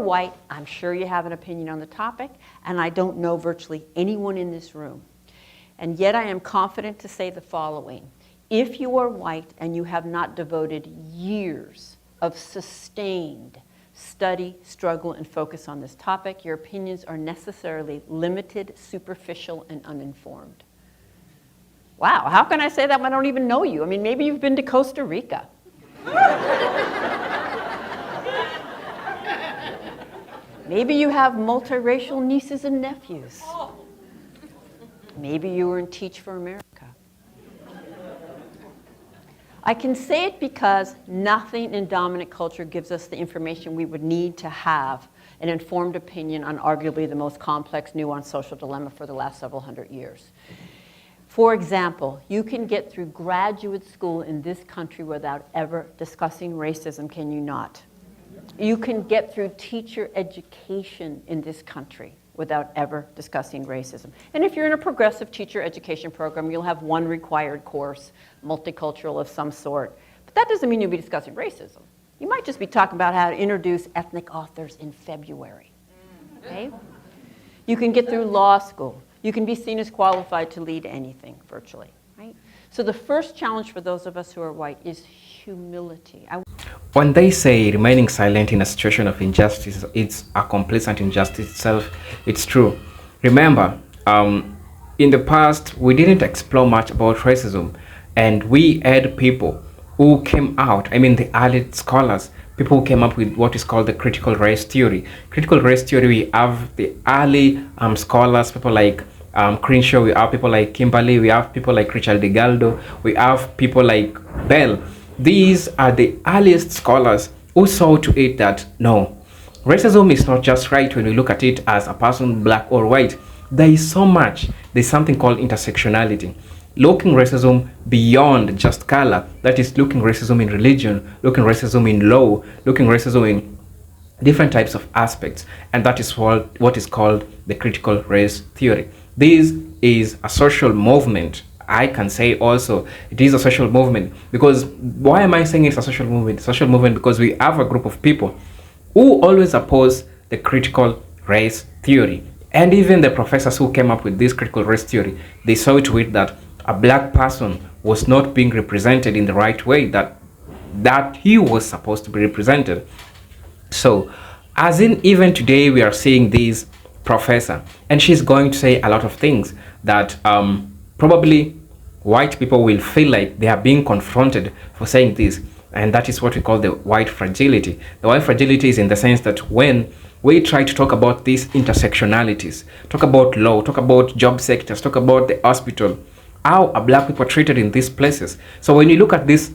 White, I'm sure you have an opinion on the topic, and I don't know virtually anyone in this room. And yet I am confident to say the following. If you are white and you have not devoted years of sustained study, struggle, and focus on this topic, your opinions are necessarily limited, superficial, and uninformed. Wow, how can I say that when I don't even know you? I mean, maybe you've been to Costa Rica. Maybe you have multiracial nieces and nephews. Maybe you were in Teach for America. I can say it because nothing in dominant culture gives us the information we would need to have an informed opinion on arguably the most complex, nuanced social dilemma for the last several hundred years. For example, you can get through graduate school in this country without ever discussing racism, can you not? You can get through teacher education in this country without ever discussing racism. And if you're in a progressive teacher education program, you'll have one required course, multicultural of some sort. But that doesn't mean you'll be discussing racism. You might just be talking about how to introduce ethnic authors in February. Okay? You can get through law school. You can be seen as qualified to lead anything virtually. Right? So the first challenge for those of us who are white is humility. When they say remaining silent in a situation of injustice, it's a complacent injustice itself, it's true. Remember, in the past, we didn't explore much about racism, and we had people who came out, I mean the early scholars, people who came up with what is called the critical race theory. Critical race theory, we have the early scholars, people like Crenshaw, we have people like Kimberly, we have people like Richard DeGaldo, we have people like Bell. These are the earliest scholars who saw to it that no, racism is not just right when we look at it as a person, black or white. There is so much. There's something called intersectionality. Looking racism beyond just color, that is looking racism in religion, looking racism in law, looking racism in different types of aspects. And that is what is called the critical race theory. This is a social movement. I can say also it is a social movement, because why am I saying it's a social movement? Social movement because we have a group of people who always oppose the critical race theory. And even the professors who came up with this critical race theory, they saw to it that a black person was not being represented in the right way that he was supposed to be represented. So as in even today we are seeing this professor, and she's going to say a lot of things that probably white people will feel like they are being confronted for saying this, and that is what we call the white fragility. The white fragility is in the sense that when we try to talk about these intersectionalities, talk about law, talk about job sectors, talk about the hospital, how are black people treated in these places. So when you look at these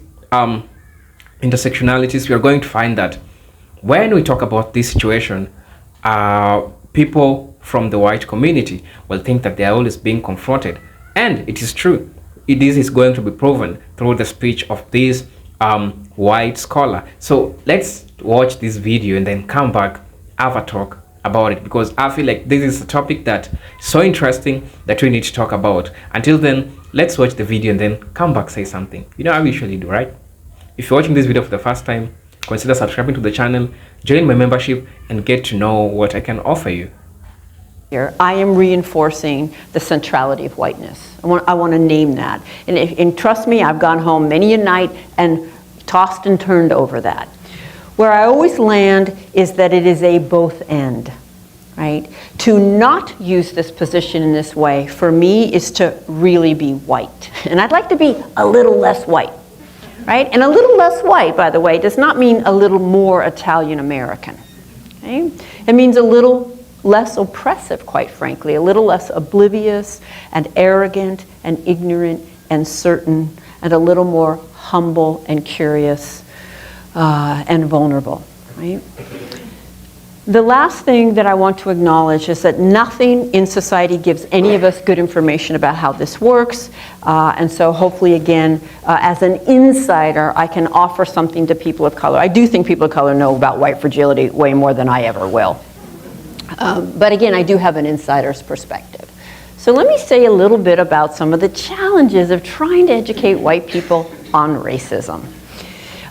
intersectionalities, we are going to find that when we talk about this situation, people from the white community will think that they are always being confronted. And it is true. This is going to be proven through the speech of this white scholar. So let's watch this video and then come back, have a talk about it, because I feel like this is a topic that is so interesting that we need to talk about. Until then, let's watch the video and then come back, say something. You know how we usually do, right? If you're watching this video for the first time, consider subscribing to the channel, join my membership, and get to know what I can offer you. Here, I am reinforcing the centrality of whiteness. I want to name that. And trust me, I've gone home many a night and tossed and turned over that. Where I always land is that it is a both and, right? To not use this position in this way, for me, is to really be white. And I'd like to be a little less white, right? And a little less white, by the way, does not mean a little more Italian American, okay? It means a little less oppressive, quite frankly, a little less oblivious and arrogant and ignorant and certain, and a little more humble and curious and vulnerable, right? The last thing that I want to acknowledge is that nothing in society gives any of us good information about how this works, and so hopefully again, as an insider, I can offer something to people of color. I do think people of color know about white fragility way more than I ever will. But again, I do have an insider's perspective. So let me say a little bit about some of the challenges of trying to educate white people on racism.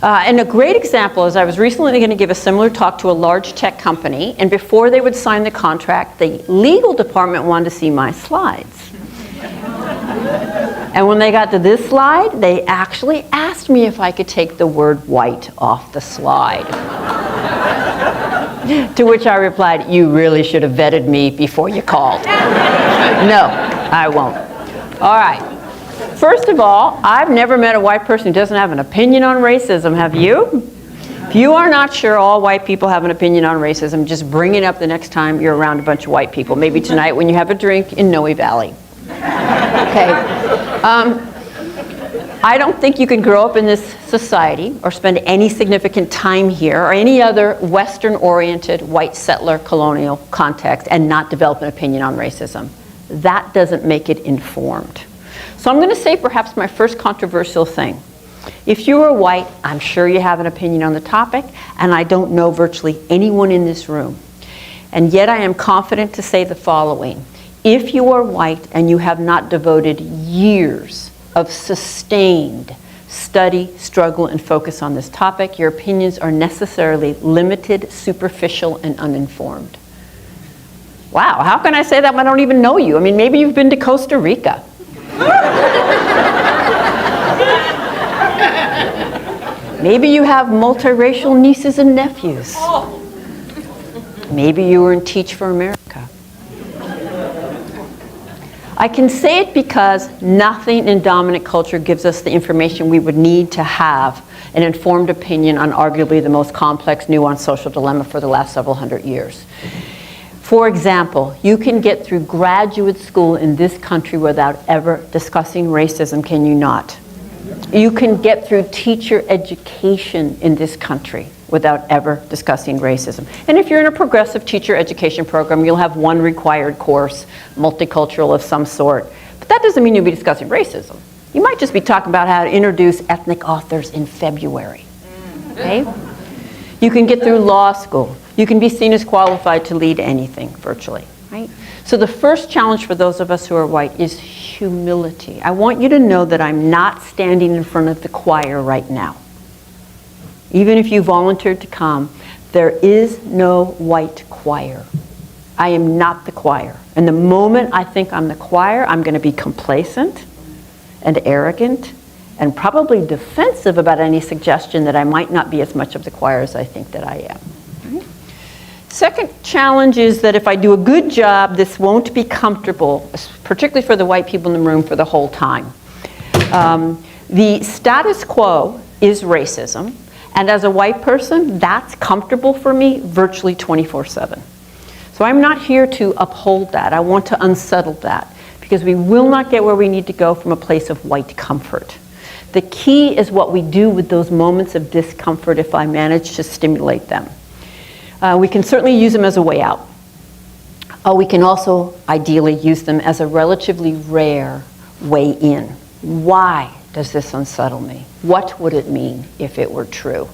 And a great example is I was recently going to give a similar talk to a large tech company, and before they would sign the contract, the legal department wanted to see my slides. And when they got to this slide, they actually asked me if I could take the word white off the slide. To which I replied, "You really should have vetted me before you called." No, I won't. All right. First of all, I've never met a white person who doesn't have an opinion on racism. Have you? If you are not sure all white people have an opinion on racism, just bring it up the next time you're around a bunch of white people. Maybe tonight when you have a drink in Noe Valley. Okay. I don't think you can grow up in this society or spend any significant time here or any other Western-oriented white settler colonial context and not develop an opinion on racism. That doesn't make it informed. So I'm going to say perhaps my first controversial thing. If you are white, I'm sure you have an opinion on the topic, and I don't know virtually anyone in this room. And yet I am confident to say the following. If you are white and you have not devoted years of sustained study, struggle, and focus on this topic, your opinions are necessarily limited, superficial, and uninformed. Wow, how can I say that when I don't even know you? I mean, maybe you've been to Costa Rica. Maybe you have multiracial nieces and nephews. Maybe you were in Teach for America. I can say it because nothing in dominant culture gives us the information we would need to have an informed opinion on arguably the most complex, nuanced social dilemma for the last several hundred years. For example, you can get through graduate school in this country without ever discussing racism, can you not? You can get through teacher education in this country without ever discussing racism. And if you're in a progressive teacher education program, you'll have one required course, multicultural of some sort. But that doesn't mean you'll be discussing racism. You might just be talking about how to introduce ethnic authors in February. Okay? You can get through law school. You can be seen as qualified to lead anything, virtually. Right? So the first challenge for those of us who are white is humility. I want you to know that I'm not standing in front of the choir right now. Even if you volunteered to come, there is no white choir. I am not the choir. And the moment I think I'm the choir, I'm going to be complacent and arrogant and probably defensive about any suggestion that I might not be as much of the choir as I think that I am. Second challenge is that if I do a good job, this won't be comfortable, particularly for the white people in the room, for the whole time. The status quo is racism, and as a white person, that's comfortable for me virtually 24/7. So I'm not here to uphold that. I want to unsettle that, because we will not get where we need to go from a place of white comfort. The key is what we do with those moments of discomfort if I manage to stimulate them. We can certainly use them as a way out. We can also ideally use them as a relatively rare way in. Why does this unsettle me? What would it mean if it were true?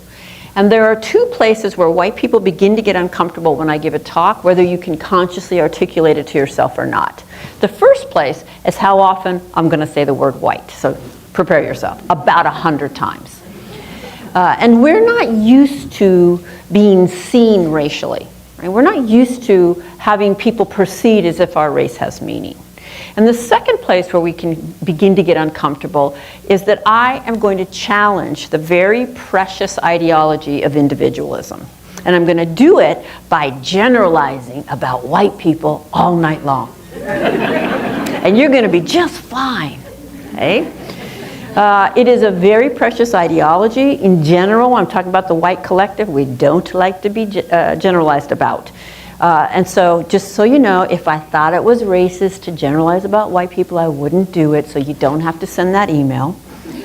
And there are two places where white people begin to get uncomfortable when I give a talk, whether you can consciously articulate it to yourself or not. The first place is how often I'm going to say the word white. So prepare yourself, about 100 times. And we're not used to being seen racially. Right? We're not used to having people proceed as if our race has meaning. And the second place where we can begin to get uncomfortable is that I am going to challenge the very precious ideology of individualism. And I'm going to do it by generalizing about white people all night long. And you're going to be just fine. Okay? It is a very precious ideology. In general, I'm talking about the white collective, we don't like to be generalized about. And so, just so you know, if I thought it was racist to generalize about white people, I wouldn't do it, so you don't have to send that email.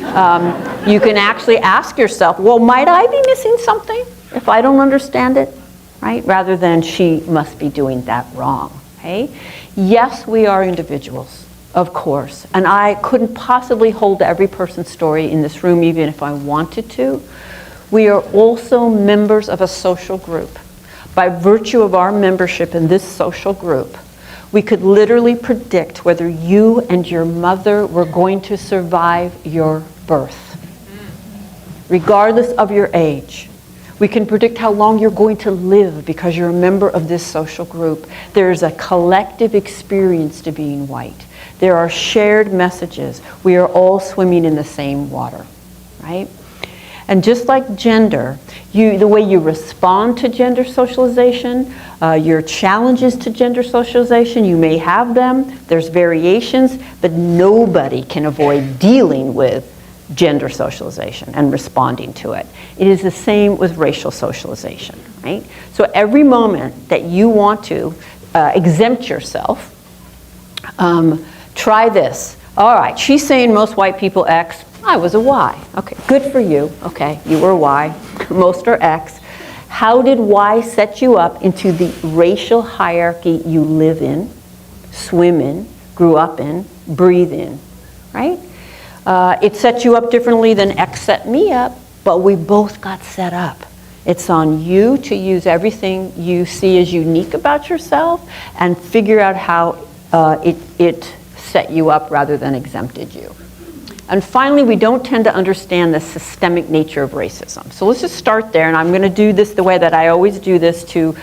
You can actually ask yourself, well, might I be missing something if I don't understand it? Right? Rather than she must be doing that wrong. Okay? Yes, we are individuals. Of course, and I couldn't possibly hold every person's story in this room even if I wanted to. We are also members of a social group. By virtue of our membership in this social group, we could literally predict whether you and your mother were going to survive your birth. regardless of your age. We can predict how long you're going to live because you're a member of this social group. There's a collective experience to being white. There are shared messages. We are all swimming in the same water, right? And just like gender, the way you respond to gender socialization, your challenges to gender socialization, you may have them, there's variations, but nobody can avoid dealing with gender socialization and responding to it. It is the same with racial socialization, right? So every moment that you want to exempt yourself, try this. All right, she's saying most white people X. I was a Y. Okay, good for you. Okay, you were Y. Most are X. How did Y set you up into the racial hierarchy you live in, swim in, grew up in, breathe in, right? It set you up differently than X set me up, but we both got set up. It's on you to use everything you see as unique about yourself and figure out how it set you up rather than exempted you. And finally, we don't tend to understand the systemic nature of racism. So let's just start there, and I'm going to do this the way that I always do this to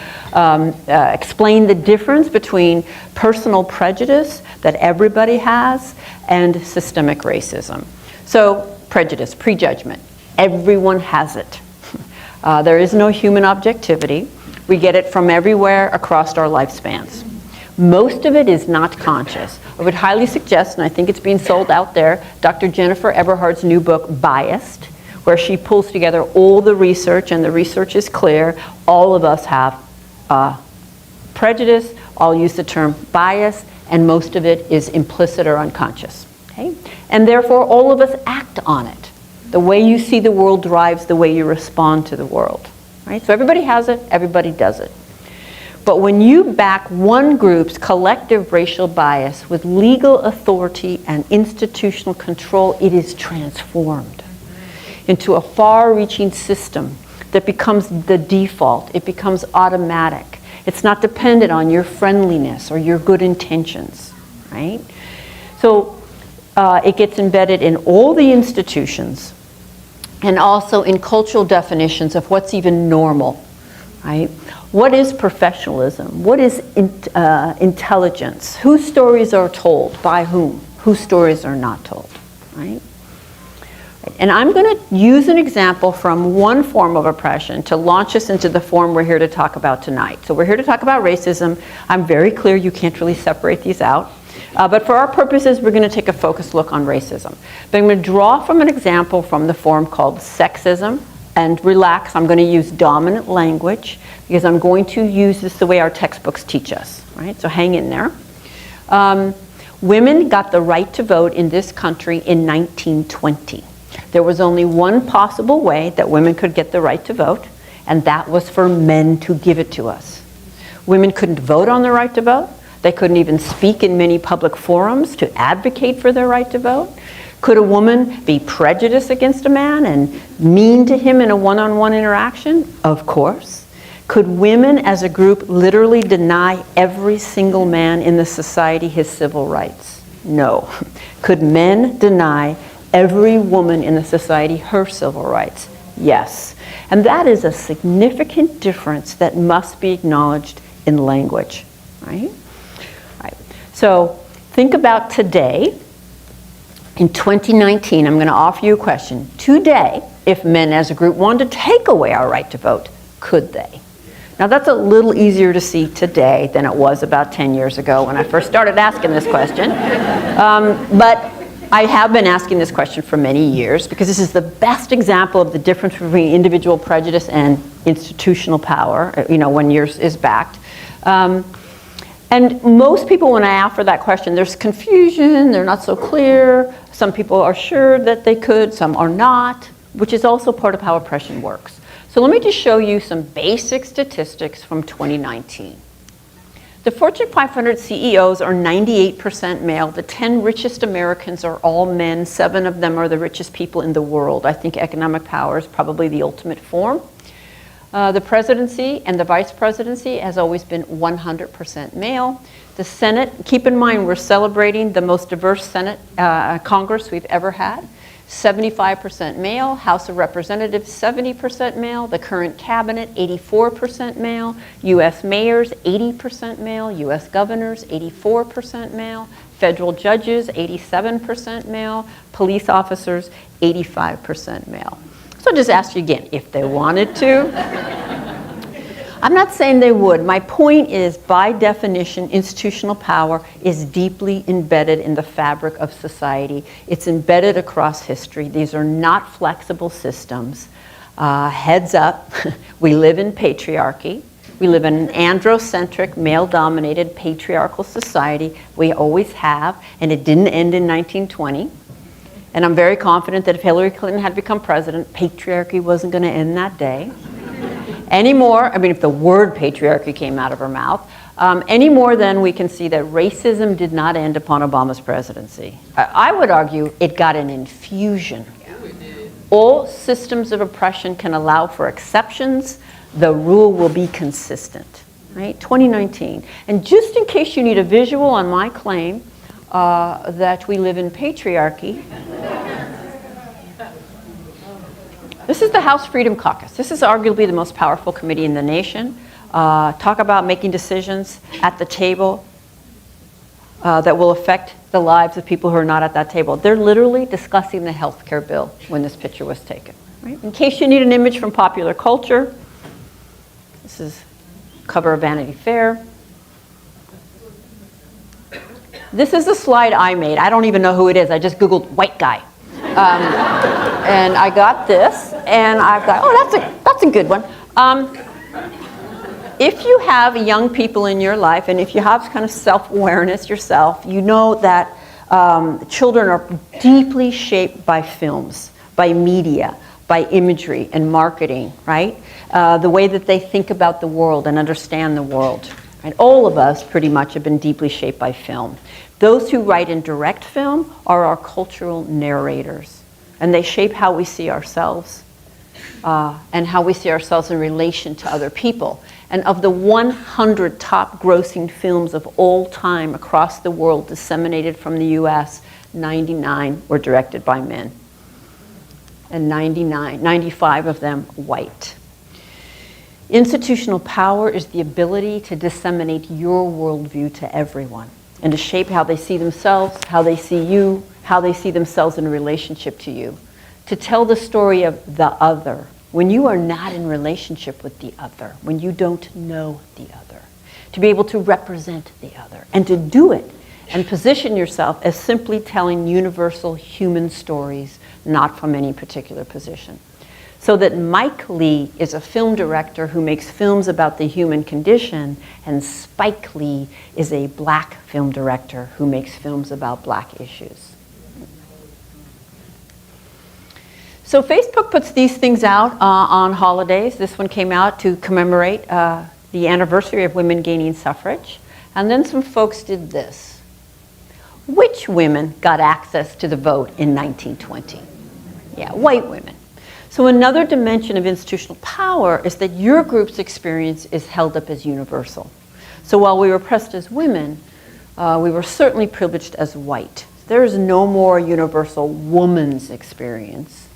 explain the difference between personal prejudice that everybody has and systemic racism. So prejudice, prejudgment, everyone has it. There is no human objectivity. We get it from everywhere across our lifespans. Most of it is not conscious. I would highly suggest, and I think it's being sold out there, Dr. Jennifer Eberhard's new book, Biased, where she pulls together all the research, and the research is clear. All of us have prejudice. I'll use the term bias, and most of it is implicit or unconscious. Okay? And therefore, all of us act on it. The way you see the world drives the way you respond to the world. Right? So everybody has it, everybody does it. But when you back one group's collective racial bias with legal authority and institutional control, it is transformed into a far-reaching system that becomes the default. It becomes automatic. It's not dependent on your friendliness or your good intentions, right? So it gets embedded in all the institutions and also in cultural definitions of what's even normal, right? What is professionalism? What is intelligence? Whose stories are told? By whom? Whose stories are not told, right? And I'm going to use an example from one form of oppression to launch us into the form we're here to talk about tonight. So we're here to talk about racism. I'm very clear you can't really separate these out. But for our purposes, we're going to take a focused look on racism. But I'm going to draw from an example from the form called sexism. And relax, I'm going to use dominant language because I'm going to use this the way our textbooks teach us, right? So hang in there. Women got the right to vote in this country in 1920. There was only one possible way that women could get the right to vote, and that was for men to give it to us. Women couldn't vote on the right to vote. They couldn't even speak in many public forums to advocate for their right to vote. Could a woman be prejudiced against a man and mean to him in a one-on-one interaction? Of course. Could women as a group literally deny every single man in the society his civil rights? No. Could men deny every woman in the society her civil rights? Yes. And that is a significant difference that must be acknowledged in language, right? Right. So think about today. In 2019, I'm going to offer you a question. Today, if men as a group wanted to take away our right to vote, could they? Now that's a little easier to see today than it was about 10 years ago when I first started asking this question. But I have been asking this question for many years because this is the best example of the difference between individual prejudice and institutional power, when yours is backed. And most people, when I offer that question, there's confusion, they're not so clear. Some people are sure that they could, some are not, which is also part of how oppression works. So let me just show you some basic statistics from 2019. The Fortune 500 CEOs are 98% male. The 10 richest Americans are all men. 7 of them are the richest people in the world. I think economic power is probably the ultimate form. The presidency and the vice presidency has always been 100% male. The Senate, keep in mind we're celebrating the most diverse Senate Congress we've ever had. 75% male. House of Representatives, 70% male. The current cabinet, 84% male. U.S. mayors, 80% male. U.S. governors, 84% male. Federal judges, 87% male. Police officers, 85% male. So I'll just ask you again, if they wanted to. I'm not saying they would. My point is, by definition, institutional power is deeply embedded in the fabric of society. It's embedded across history. These are not flexible systems. Heads up, we live in patriarchy. We live in an androcentric, male-dominated, patriarchal society. We always have, and it didn't end in 1920. And I'm very confident that if Hillary Clinton had become president, patriarchy wasn't going to end that day. Anymore, I mean, if the word patriarchy came out of her mouth, any more than we can see that racism did not end upon Obama's presidency. I would argue it got an infusion. All systems of oppression can allow for exceptions. The rule will be consistent, right? 2019. And just in case you need a visual on my claim that we live in patriarchy, this is the House Freedom Caucus. This is arguably the most powerful committee in the nation. Talk about making decisions at the table that will affect the lives of people who are not at that table. They're literally discussing the health care bill when this picture was taken. Right? In case you need an image from popular culture, this is cover of Vanity Fair. This is a slide I made. I don't even know who it is. I just Googled white guy. And I got this, and I've got, oh, that's a good one. If you have young people in your life, and if you have kind of self-awareness yourself, you know that children are deeply shaped by films, by media, by imagery and marketing, right? The way that they think about the world and understand the world. And all of us pretty much have been deeply shaped by film. Those who write and direct film are our cultural narrators. And they shape how we see ourselves and how we see ourselves in relation to other people. And of the 100 top grossing films of all time across the world disseminated from the US, 99 were directed by men. And 95 of them white. Institutional power is the ability to disseminate your worldview to everyone and to shape how they see themselves, how they see you, how they see themselves in relationship to you. To tell the story of the other when you are not in relationship with the other, when you don't know the other. To be able to represent the other and to do it and position yourself as simply telling universal human stories, not from any particular position. So that Mike Lee is a film director who makes films about the human condition, and Spike Lee is a black film director who makes films about black issues. So Facebook puts these things out on holidays. This one came out to commemorate the anniversary of women gaining suffrage. And then some folks did this. Which women got access to the vote in 1920? Yeah, white women. So another dimension of institutional power is that your group's experience is held up as universal. So while we were oppressed as women, we were certainly privileged as white. There is no more universal woman's experience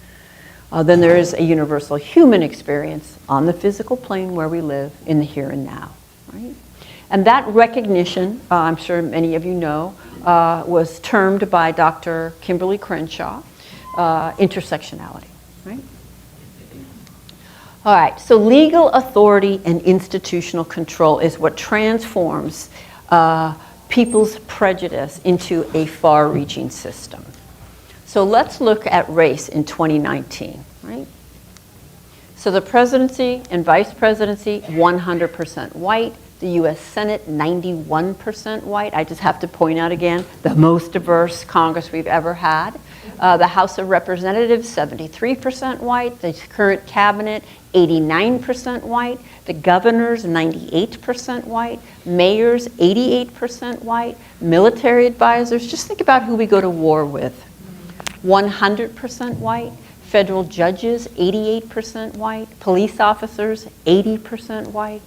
than there is a universal human experience on the physical plane where we live in the here and now. Right? And that recognition, I'm sure many of you know, was termed by Dr. Kimberly Crenshaw intersectionality. Right? All right, so legal authority and institutional control is what transforms people's prejudice into a far-reaching system. So let's look at race in 2019, right? So the presidency and vice presidency, 100% white. The US Senate, 91% white. I just have to point out again, the most diverse Congress we've ever had. The House of Representatives, 73% white. The current cabinet, 89% white. The governors, 98% white. Mayors, 88% white. Military advisors, just think about who we go to war with. 100% white. Federal judges, 88% white. Police officers, 80% white.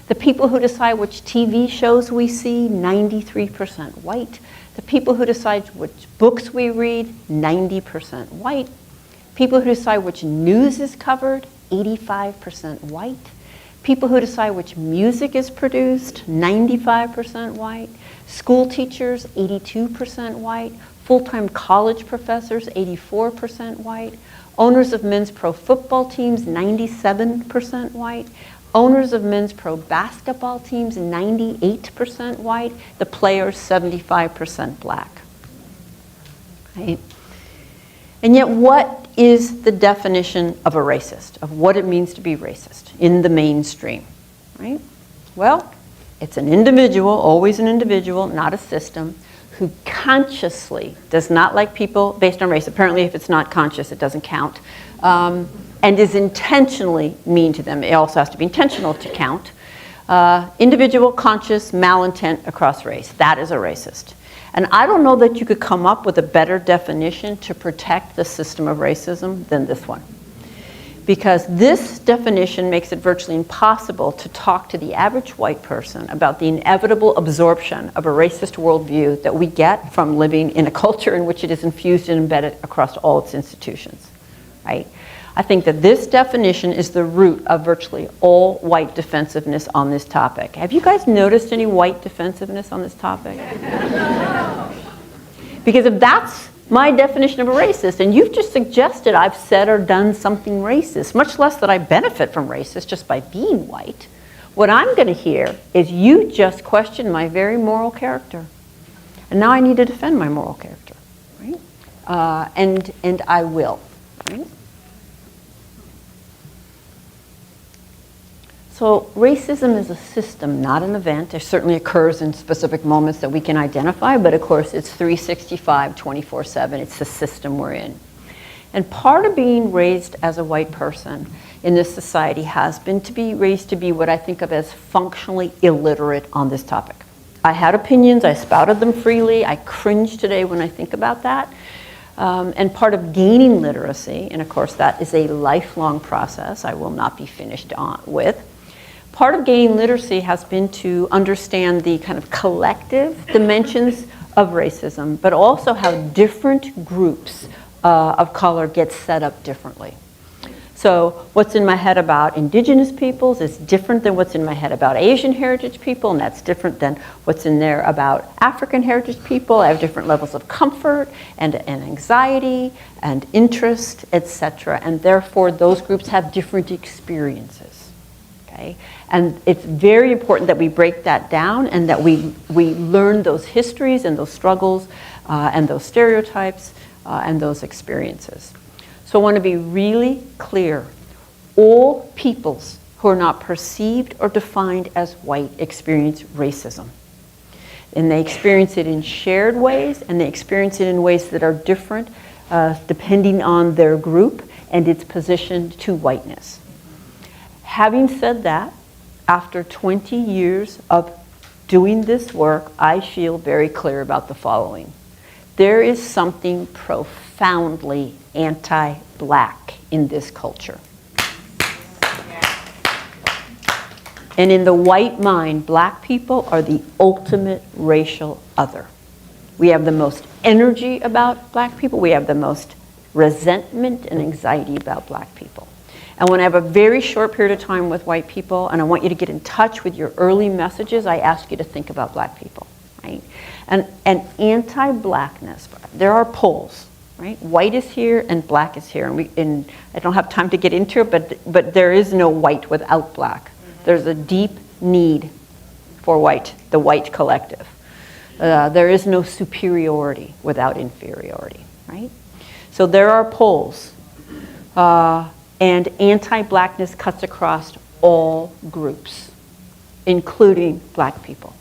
The people who decide which TV shows we see, 93% white. The people who decide which books we read, 90% white. People who decide which news is covered, 85% white. People who decide which music is produced, 95% white. School teachers, 82% white. Full-time college professors, 84% white. Owners of men's pro football teams, 97% white. Owners of men's pro basketball teams, 98% white. The players, 75% black. Right? And yet, what is the definition of a racist, of what it means to be racist in the mainstream? Right? Well, it's an individual, always an individual, not a system, who consciously does not like people based on race. Apparently, if it's not conscious, it doesn't count. And is intentionally mean to them. It also has to be intentional to count. Individual, conscious, malintent across race. That is a racist. And I don't know that you could come up with a better definition to protect the system of racism than this one. Because this definition makes it virtually impossible to talk to the average white person about the inevitable absorption of a racist worldview that we get from living in a culture in which it is infused and embedded across all its institutions, right? I think that this definition is the root of virtually all white defensiveness on this topic. Have you guys noticed any white defensiveness on this topic? Because if that's my definition of a racist, and you've just suggested I've said or done something racist, much less that I benefit from racist just by being white, what I'm going to hear is you just question my very moral character. And now I need to defend my moral character, right? And I will, right? So racism is a system, not an event. It certainly occurs in specific moments that we can identify, but of course it's 365, 24/7. It's the system we're in. And part of being raised as a white person in this society has been to be raised to be what I think of as functionally illiterate on this topic. I had opinions, I spouted them freely, I cringe today when I think about that. And part of gaining literacy, and of course that is a lifelong process I will not be finished with, part of gaining literacy has been to understand the kind of collective dimensions of racism, but also how different groups of color get set up differently. So what's in my head about indigenous peoples is different than what's in my head about Asian heritage people, and that's different than what's in there about African heritage people. I have different levels of comfort and anxiety and interest, etc. And therefore those groups have different experiences. Okay? And it's very important that we break that down and that we learn those histories and those struggles and those stereotypes and those experiences. So I want to be really clear. All peoples who are not perceived or defined as white experience racism. And they experience it in shared ways, and they experience it in ways that are different depending on their group and its position to whiteness. Having said that, after 20 years of doing this work, I feel very clear about the following. There is something profoundly anti-black in this culture. And in the white mind, black people are the ultimate racial other. We have the most energy about black people. We have the most resentment and anxiety about black people. And when I have a very short period of time with white people, and I want you to get in touch with your early messages, I ask you to think about black people, right? And anti-blackness, there are poles, right? White is here and black is here. And I don't have time to get into it, but there is no white without black. There's a deep need for white, the white collective. There is no superiority without inferiority, right? So there are poles. And anti-blackness cuts across all groups, including black people.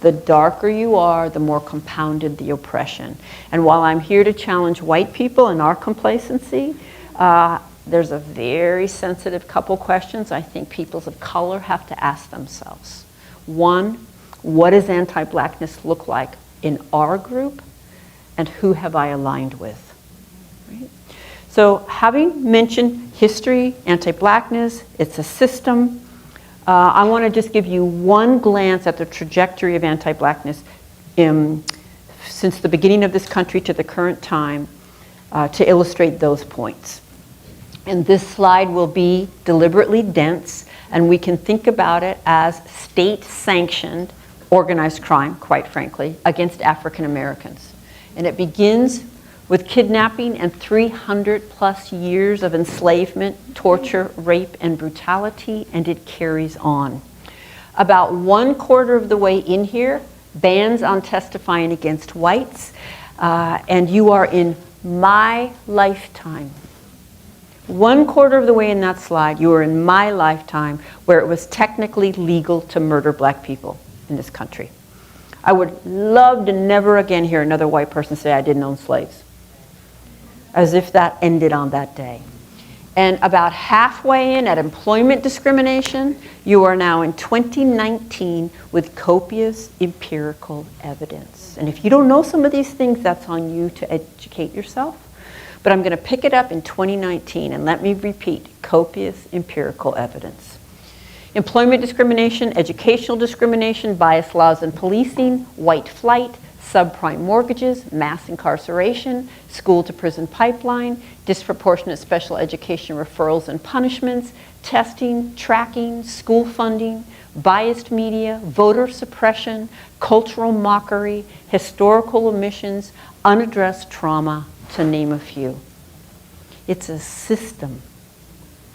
The darker you are, the more compounded the oppression. And while I'm here to challenge white people in our complacency, there's a very sensitive couple questions I think peoples of color have to ask themselves. One, what does anti-blackness look like in our group? And who have I aligned with? Right? So having mentioned history, anti-blackness, it's a system, I want to just give you one glance at the trajectory of anti-blackness since the beginning of this country to the current time to illustrate those points. And this slide will be deliberately dense, and we can think about it as state-sanctioned organized crime, quite frankly, against African Americans. And it begins with kidnapping and 300 plus years of enslavement, torture, rape, and brutality, and it carries on. About 1/4 of the way in here, bans on testifying against whites, and you are in my lifetime. 1/4 of the way in that slide, you are in my lifetime where it was technically legal to murder black people in this country. I would love to never again hear another white person say I didn't own slaves, as if that ended on that day. And about halfway in at employment discrimination, you are now in 2019 with copious empirical evidence. And if you don't know some of these things, that's on you to educate yourself. But I'm going to pick it up in 2019, and let me repeat, copious empirical evidence. Employment discrimination, educational discrimination, bias laws and policing, white flight, subprime mortgages, mass incarceration, school-to-prison pipeline, disproportionate special education referrals and punishments, testing, tracking, school funding, biased media, voter suppression, cultural mockery, historical omissions, unaddressed trauma, to name a few. It's a system.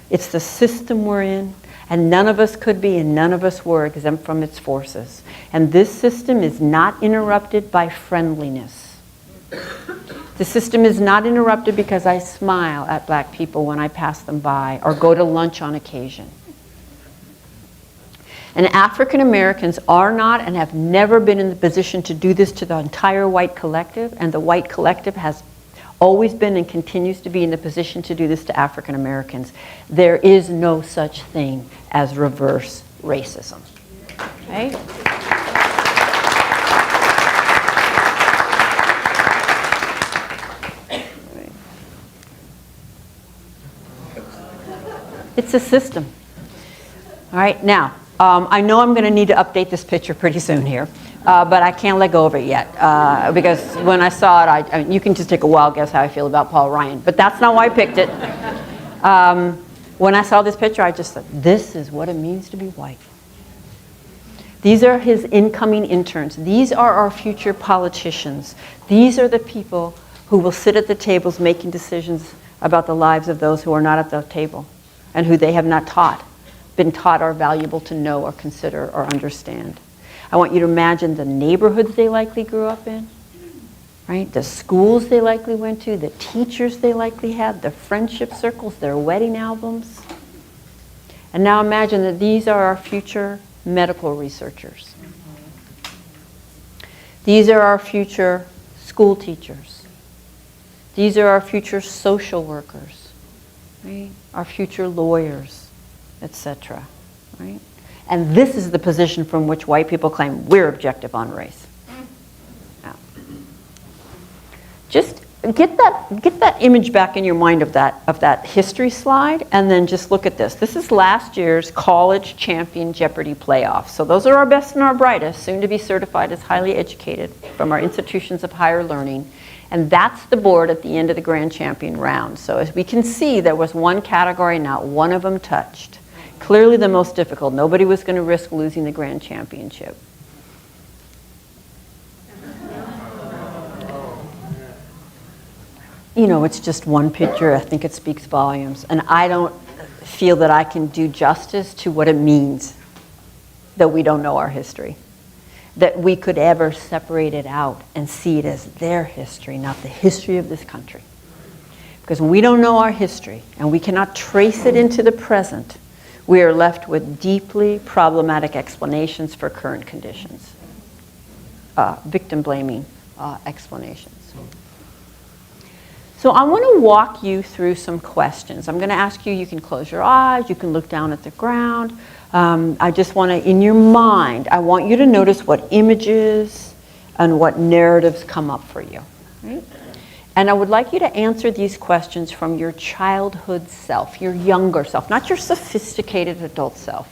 It's the system we're in, and none of us could be and none of us were exempt from its forces. And this system is not interrupted by friendliness. The system is not interrupted because I smile at black people when I pass them by or go to lunch on occasion. And African Americans are not and have never been in the position to do this to the entire white collective, and the white collective has always been and continues to be in the position to do this to African Americans. There is no such thing as reverse racism. Okay? It's a system. All right, now, I know I'm going to need to update this picture pretty soon here. But I can't let go of it yet because when I saw it, I mean, you can just take a wild guess how I feel about Paul Ryan, but that's not why I picked it. When I saw this picture, I just thought, this is what it means to be white. These are his incoming interns. These are our future politicians. These are the people who will sit at the tables making decisions about the lives of those who are not at the table and who they have not been taught are valuable to know or consider or understand. I want you to imagine the neighborhoods they likely grew up in, right? The schools they likely went to, the teachers they likely had, the friendship circles, their wedding albums. And now imagine that these are our future medical researchers. These are our future school teachers. These are our future social workers, right? Our future lawyers, etc., right? And this is the position from which white people claim we're objective on race. Now, just get that image back in your mind of that history slide, and then just look at this. This is last year's college champion Jeopardy playoffs. So those are our best and our brightest, soon to be certified as highly educated from our institutions of higher learning. And that's the board at the end of the grand champion round. So as we can see, there was one category not one of them touched. Clearly the most difficult. Nobody was going to risk losing the grand championship. You know, it's just one picture. I think it speaks volumes. And I don't feel that I can do justice to what it means that we don't know our history. That we could ever separate it out and see it as their history, not the history of this country. Because when we don't know our history and we cannot trace it into the present, we are left with deeply problematic explanations for current conditions, victim-blaming explanations. So I want to walk you through some questions. I'm going to ask you, you can close your eyes, you can look down at the ground. I just want to, in your mind, I want you to notice what images and what narratives come up for you. Right? And I would like you to answer these questions from your childhood self, your younger self, not your sophisticated adult self.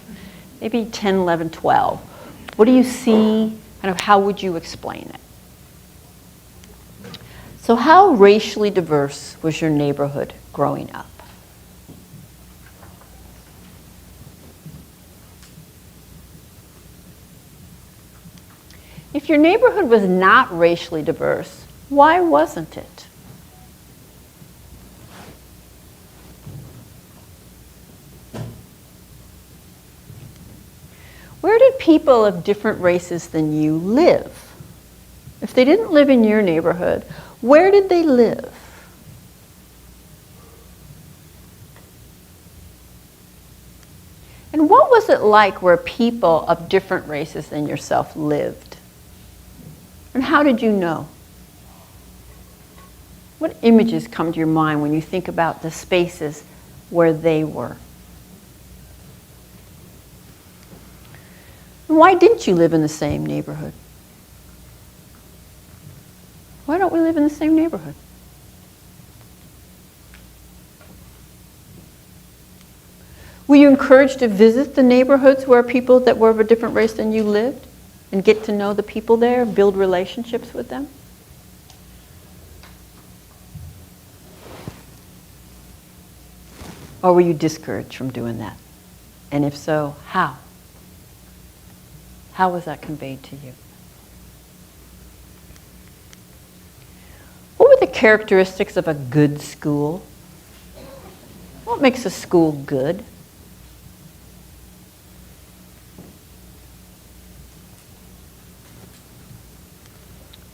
maybe 10, 11, 12. What do you see? Kind of how would you explain it? So how racially diverse was your neighborhood growing up? If your neighborhood was not racially diverse, why wasn't it? Where did people of different races than you live? If they didn't live in your neighborhood, where did they live? And what was it like where people of different races than yourself lived? And how did you know? What images come to your mind when you think about the spaces where they were? And why didn't you live in the same neighborhood? Why don't we live in the same neighborhood? Were you encouraged to visit the neighborhoods where people that were of a different race than you lived and get to know the people there, build relationships with them? Or were you discouraged from doing that? And if so, how? How was that conveyed to you? What were the characteristics of a good school? What makes a school good?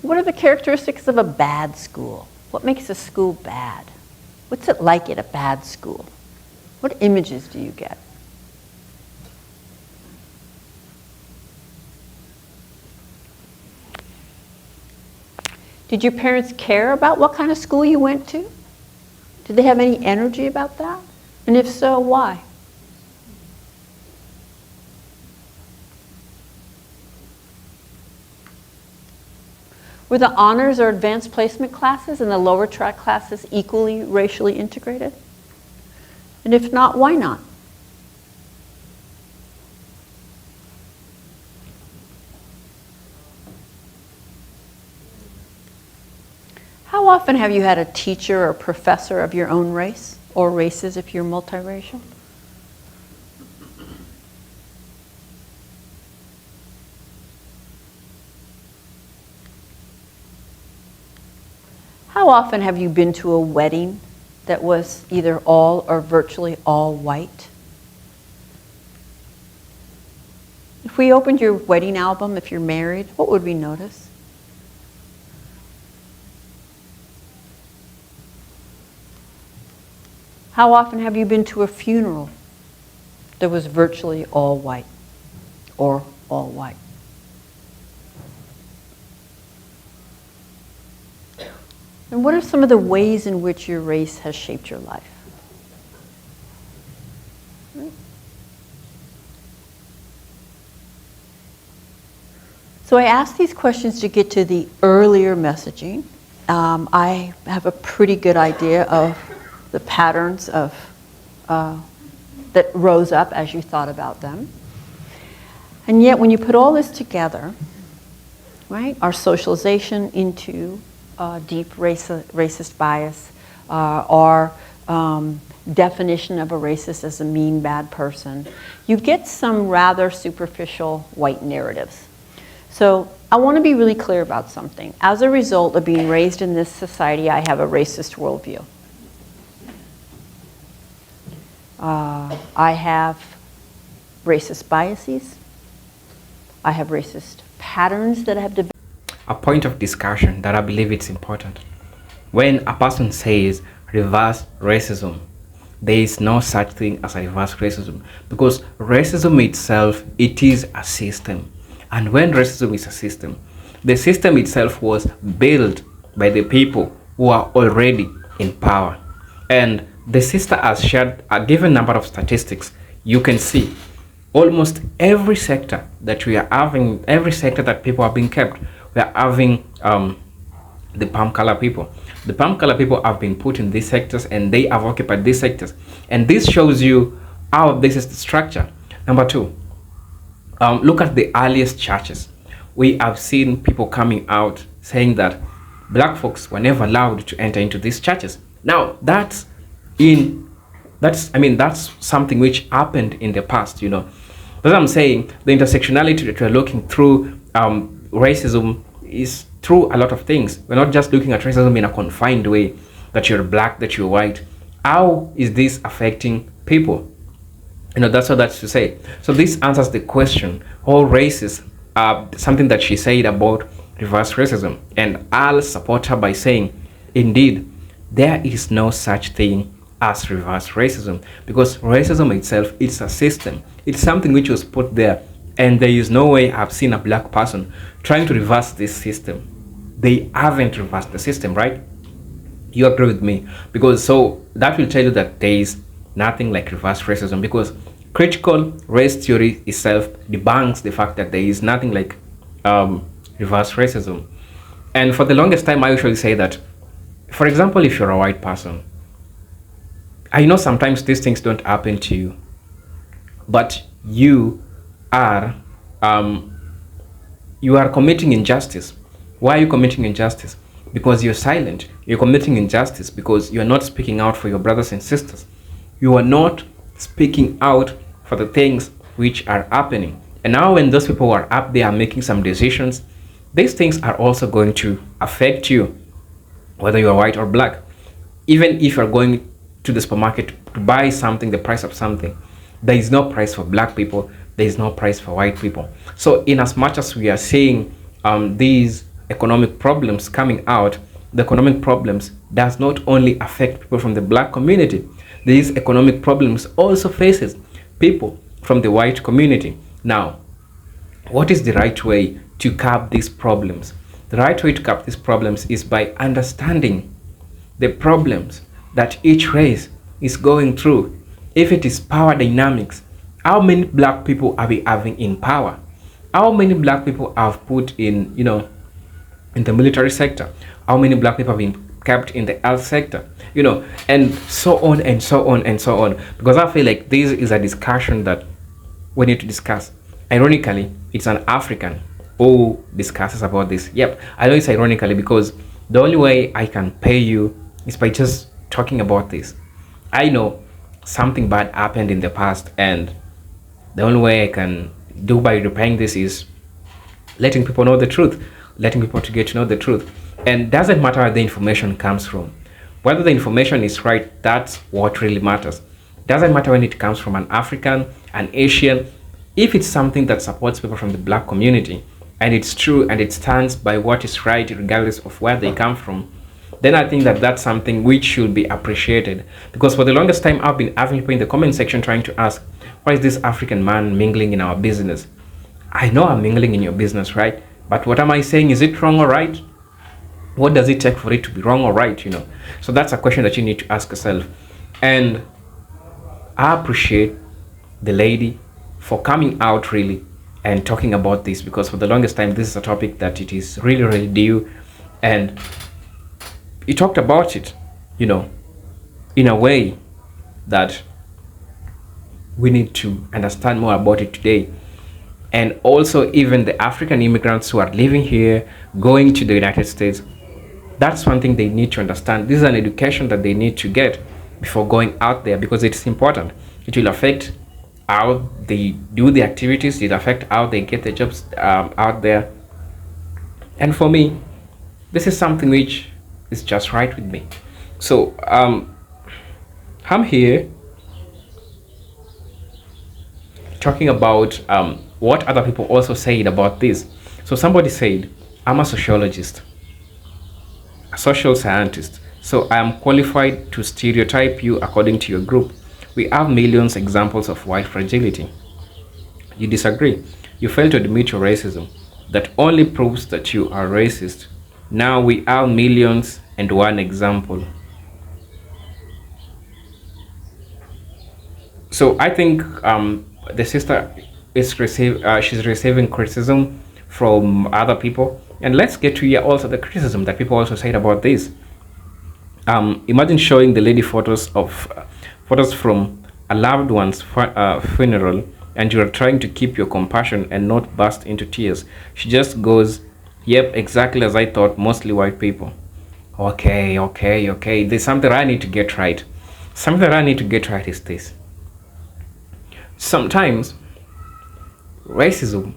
What are the characteristics of a bad school? What makes a school bad? What's it like at a bad school? What images do you get? Did your parents care about what kind of school you went to? Did they have any energy about that? And if so, why? Were the honors or advanced placement classes and the lower track classes equally racially integrated? And if not, why not? How often have you had a teacher or professor of your own race, or races if you're multiracial? How often have you been to a wedding that was either all or virtually all white? If we opened your wedding album, if you're married, what would we notice? How often have you been to a funeral that was virtually all white or all white? And what are some of the ways in which your race has shaped your life? So I asked these questions to get to the earlier messaging. I have a pretty good idea of the patterns of that rose up as you thought about them. And yet when you put all this together, right, our socialization into deep racist bias, our definition of a racist as a mean, bad person, you get some rather superficial white narratives. So I want to be really clear about something. As a result of being raised in this society, I have a racist worldview. I have racist biases. I have racist patterns that I have developed. A point of discussion that I believe it's important. When a person says reverse racism, there is no such thing as a reverse racism, because racism itself, it is a system. And when racism is a system, the system itself was built by the people who are already in power. And the sister has shared a given number of statistics. You can see almost every sector that we are having, every sector that people are being kept, we are having the palm color people. The palm color people have been put in these sectors and they have occupied these sectors. And this shows you how this is the structure. Number two, Look at the earliest churches. We have seen people coming out saying that black folks were never allowed to enter into these churches. Now, that's something which happened in the past, you know. That's what I'm saying. The intersectionality that we're looking through racism is through a lot of things. We're not just looking at racism in a confined way, that you're black, that you're white. How is this affecting people? You know, that's what that's to say. So this answers the question, all races, something that she said about reverse racism. And I'll support her by saying, indeed, there is no such thing as reverse racism, because racism itself, it's a system. It's something which was put there, and there is no way I've seen a black person trying to reverse this system. They haven't reversed the system, right? You agree with me? Because so that will tell you that there is nothing like reverse racism, because critical race theory itself debunks the fact that there is nothing like reverse racism. And for the longest time, I usually say that, for example, if you're a white person, I know sometimes these things don't happen to you, but you are committing injustice. Why are you committing injustice? Because you're silent. You're committing injustice because you're not speaking out for your brothers and sisters. You are not speaking out for the things which are happening. And now when those people are up there making some decisions, these things are also going to affect you, whether you are white or black. Even if you're going to the supermarket to buy something, the price of something, there is no price for black people, there is no price for white people. So in as much as we are seeing these economic problems coming out, the economic problems does not only affect people from the black community. These economic problems also faces people from the white community. Now, what is the right way to curb these problems? The right way to curb these problems is by understanding the problems that each race is going through. If it is power dynamics, how many black people are we having in power? How many black people have put in, you know, in the military sector? How many black people have been kept in the health sector? You know, and so on and so on and so on. Because I feel like this is a discussion that we need to discuss. Ironically, it's an African who discusses about this. Yep, I know it's ironically because the only way I can pay you is by just talking about this. I know something bad happened in the past, and the only way I can do by repaying this is letting people know the truth, letting people to get to know the truth. And doesn't matter where the information comes from, whether the information is right, that's what really matters. Doesn't matter when it comes from an African, an Asian. If it's something that supports people from the black community, and it's true and it stands by what is right regardless of where they come from, then I think that that's something which should be appreciated. Because for the longest time, I've been having people in the comment section trying to ask, why is this African man mingling in our business? I know I'm mingling in your business, right? But what am I saying? Is it wrong or right? What does it take for it to be wrong or right, you know? So that's a question that you need to ask yourself. And I appreciate the lady for coming out really and talking about this, because for the longest time, this is a topic that it is really, really due. And he talked about it, you know, in a way that we need to understand more about it today. And also even the African immigrants who are living here, going to the United States, that's one thing they need to understand. This is an education that they need to get before going out there, because it's important. It will affect how they do the activities, it will affect how they get the jobs out there. And for me, this is something which is just right with me. So I'm here talking about what other people also said about this. So somebody said, I'm a sociologist, a social scientist, so I am qualified to stereotype you according to your group. We have millions examples of white fragility. You disagree. You fail to admit your racism. That only proves that you are racist. Now we have millions and one example. So I think the sister is she's receiving criticism from other people. And let's get to hear also the criticism that people also said about this. Imagine showing the lady photos from a loved one's funeral and you're trying to keep your compassion and not burst into tears. She just goes, yep, exactly as I thought, mostly white people. Okay. There's something I need to get right. Something that I need to get right is this. Sometimes racism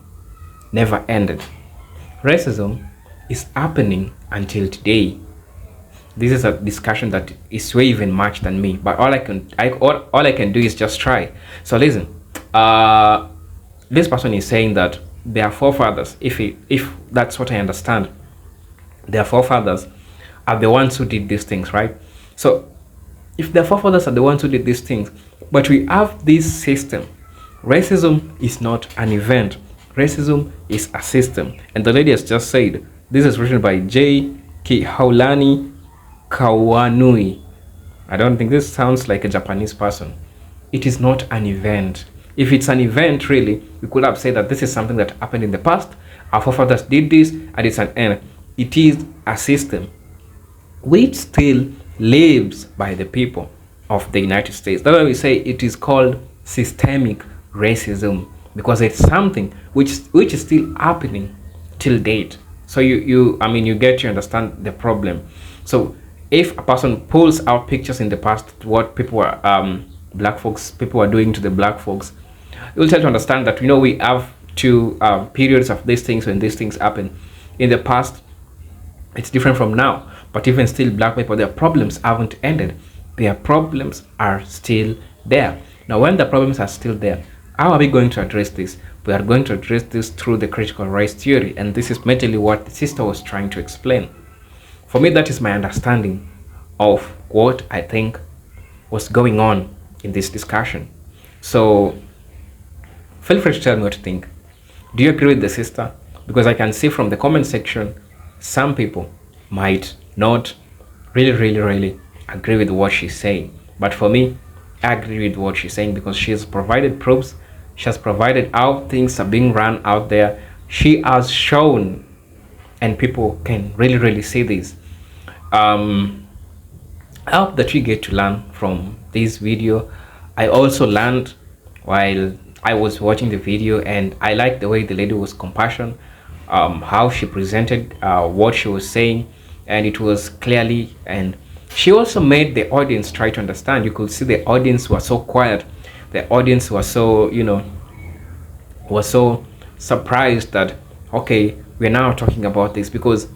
never ended. Racism is happening until today. This is a discussion that is way even much than me, but all I can do is just try. So listen, this person is saying that their forefathers, if that's what I understand, their forefathers are the ones who did these things, right? So if their forefathers are the ones who did these things, but we have this system, racism is not an event. Racism is a system. And the lady has just said, this is written by J. Haulani Kawanui. I don't think this sounds like a Japanese person. It is not an event. If it's an event, really, we could have said that this is something that happened in the past. Our forefathers did this, and it's an end. It is a system which still lives by the people of the United States. That's why we say it is called systemic racism, because it's something which is still happening till date. So you get to understand the problem. So if a person pulls out pictures in the past, what people were people were doing to the black folks, you'll try to understand that we have two periods of these things when these things happen. In the past, it's different from now. But even still, black people, their problems haven't ended. Their problems are still there. Now, when the problems are still there, how are we going to address this? We are going to address this through the critical race theory, and this is mentally what the sister was trying to explain. For me, that is my understanding of what I think was going on in this discussion. So feel free to tell me what you think. Do you agree with the sister? Because I can see from the comment section, some people might not really agree with what she's saying. But for me, I agree with what she's saying, because she has provided proofs. She has provided how things are being run out there. She has shown, and people can really see this. I hope that you get to learn from this video. I also learned while I was watching the video, and I liked the way the lady was compassionate, how she presented what she was saying, and it was clearly, and she also made the audience try to understand. You could see the audience were so quiet. The audience was so, was so surprised that, okay, we're now talking about this, because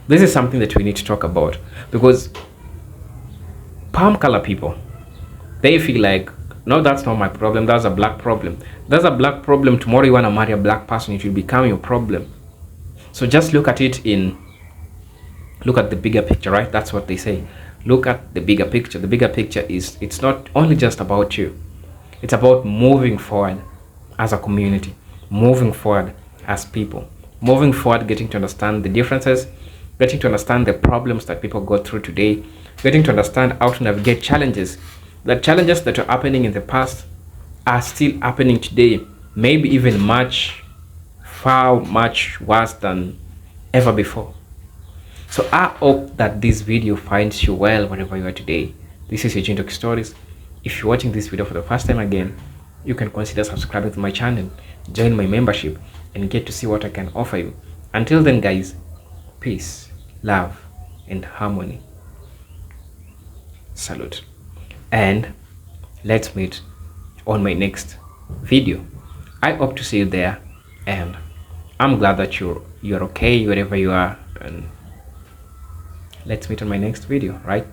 this is something that we need to talk about. Because palm color people, they feel like, no, that's not my problem, that's a black problem. That's a black problem. Tomorrow you want to marry a black person, it will become your problem. So just look at the bigger picture, right? That's what they say. Look at the bigger picture. The bigger picture is, it's not only just about you. It's about moving forward as a community, moving forward as people, moving forward, getting to understand the differences, getting to understand the problems that people go through today, getting to understand how to navigate challenges. The challenges that are happening in the past are still happening today, maybe even far much worse than ever before. So I hope that this video finds you well wherever you are today. This is Eugene Talk Stories. If you're watching this video for the first time again, you can consider subscribing to my channel, join my membership, and get to see what I can offer you. Until then, guys, peace, love, and harmony. Salute. And let's meet on my next video. I hope to see you there, and I'm glad that you're okay wherever you are, and let's meet on my next video, right?